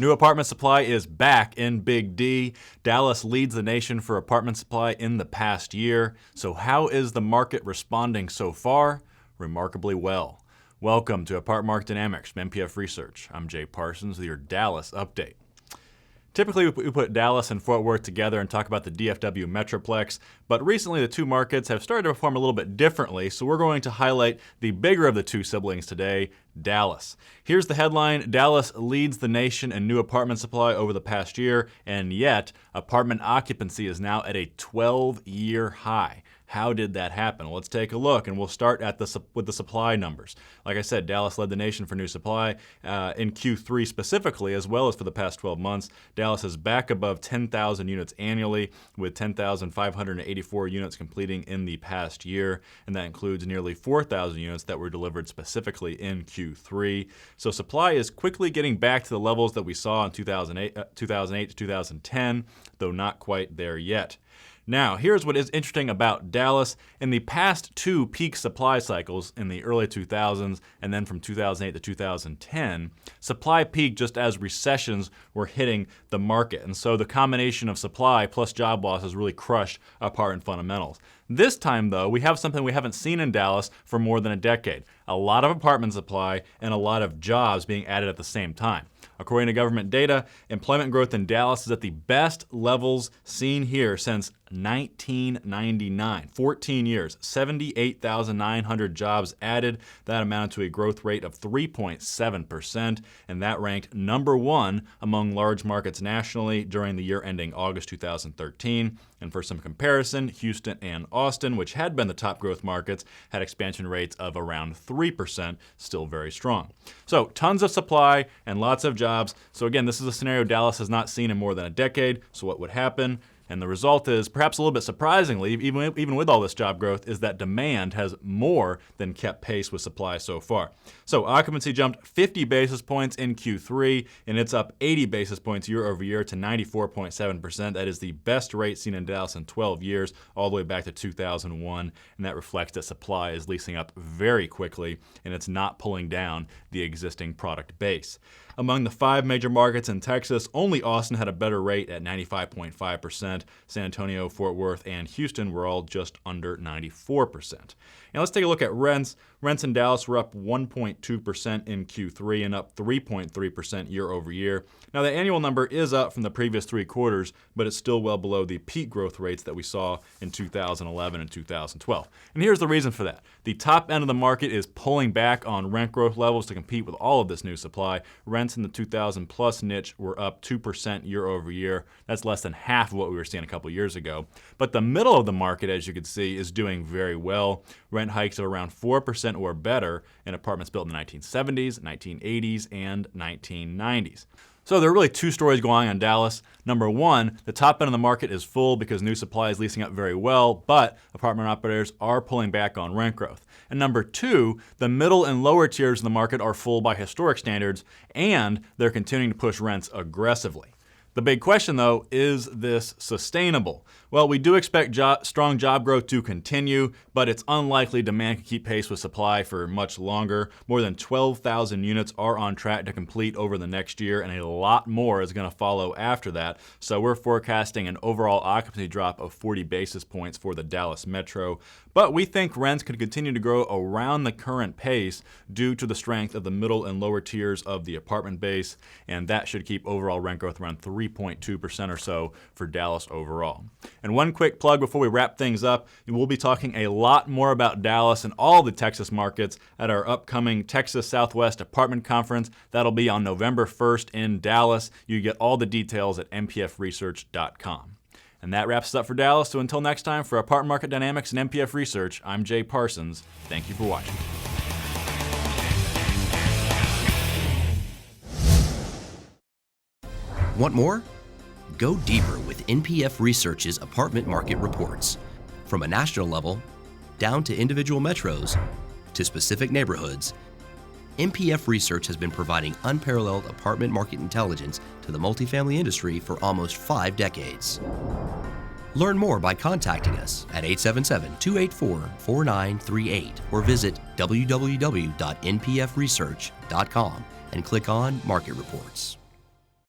New apartment supply is back in Big D. Dallas leads the nation for apartment supply in the past year. So how is the market responding so far? Remarkably well. Welcome to Apartment Market Dynamics from MPF Research. I'm Jay Parsons with your Dallas update. Typically, we put Dallas and Fort Worth together and talk about the DFW Metroplex, but recently the two markets have started to perform a little bit differently, so we're going to highlight the bigger of the two siblings today, Dallas. Here's the headline: Dallas leads the nation in new apartment supply over the past year, and yet apartment occupancy is now at a 12-year high. How did that happen? Well, let's take a look, and we'll start with the supply numbers. Like I said, Dallas led the nation for new supply in Q3 specifically, as well as for the past 12 months. Dallas is back above 10,000 units annually, with 10,584 units completing in the past year, and that includes nearly 4,000 units that were delivered specifically in Q3. So supply is quickly getting back to the levels that we saw in 2008 to 2010, though not quite there yet. Now, here's what is interesting about Dallas. In the past two peak supply cycles in the early 2000s and then from 2008 to 2010, supply peaked just as recessions were hitting the market. And so the combination of supply plus job losses really crushed apartment fundamentals. This time, though, we have something we haven't seen in Dallas for more than a decade: a lot of apartment supply and a lot of jobs being added at the same time. According to government data, employment growth in Dallas is at the best levels seen here since 1999. 14 years, 78,900 jobs added. That amounted to a growth rate of 3.7%, and that ranked number one among large markets nationally during the year ending August 2013. And for some comparison, Houston and Austin, which had been the top growth markets, had expansion rates of around 3%, still very strong. So tons of supply and lots of jobs. So again, this is a scenario Dallas has not seen in more than a decade. So what would happen? And the result is, perhaps a little bit surprisingly, even with all this job growth, is that demand has more than kept pace with supply so far. So occupancy jumped 50 basis points in Q3, and it's up 80 basis points year over year to 94.7%. That is the best rate seen in Dallas in 12 years, all the way back to 2001. And that reflects that supply is leasing up very quickly, and it's not pulling down the existing product base. Among the 5 major markets in Texas, only Austin had a better rate at 95.5%. San Antonio, Fort Worth, and Houston were all just under 94%. Now let's take a look at rents. Rents in Dallas were up 1.2% in Q3 and up 3.3% year over year. Now the annual number is up from the previous 3 quarters, but it's still well below the peak growth rates that we saw in 2011 and 2012. And here's the reason for that. The top end of the market is pulling back on rent growth levels to compete with all of this new supply. Rents in the 2,000 plus niche were up 2% year over year. That's less than half of what we were seeing a couple years ago. But the middle of the market, as you can see, is doing very well. Rent hikes of around 4% or better in apartments built in the 1970s, 1980s, and 1990s. So there are really 2 stories going on in Dallas. Number one, the top end of the market is full because new supply is leasing up very well, but apartment operators are pulling back on rent growth. And number 2, the middle and lower tiers of the market are full by historic standards, and they're continuing to push rents aggressively. The big question, though, is this sustainable? Well, we do expect strong job growth to continue, but it's unlikely demand can keep pace with supply for much longer. More than 12,000 units are on track to complete over the next year, and a lot more is going to follow after that. So we're forecasting an overall occupancy drop of 40 basis points for the Dallas Metro. But we think rents could continue to grow around the current pace due to the strength of the middle and lower tiers of the apartment base, and that should keep overall rent growth around 3.2% or so for Dallas overall. And one quick plug before we wrap things up, we'll be talking a lot more about Dallas and all the Texas markets at our upcoming Texas Southwest Apartment Conference. That'll be on November 1st in Dallas. You get all the details at mpfresearch.com. And that wraps us up for Dallas. So until next time, for Apartment Market Dynamics and MPF Research, I'm Jay Parsons. Thank you for watching. Want more? Go deeper with NPF Research's apartment market reports. From a national level, down to individual metros, to specific neighborhoods, NPF Research has been providing unparalleled apartment market intelligence to the multifamily industry for almost 5 decades. Learn more by contacting us at 877-284-4938 or visit www.npfresearch.com and click on Market Reports.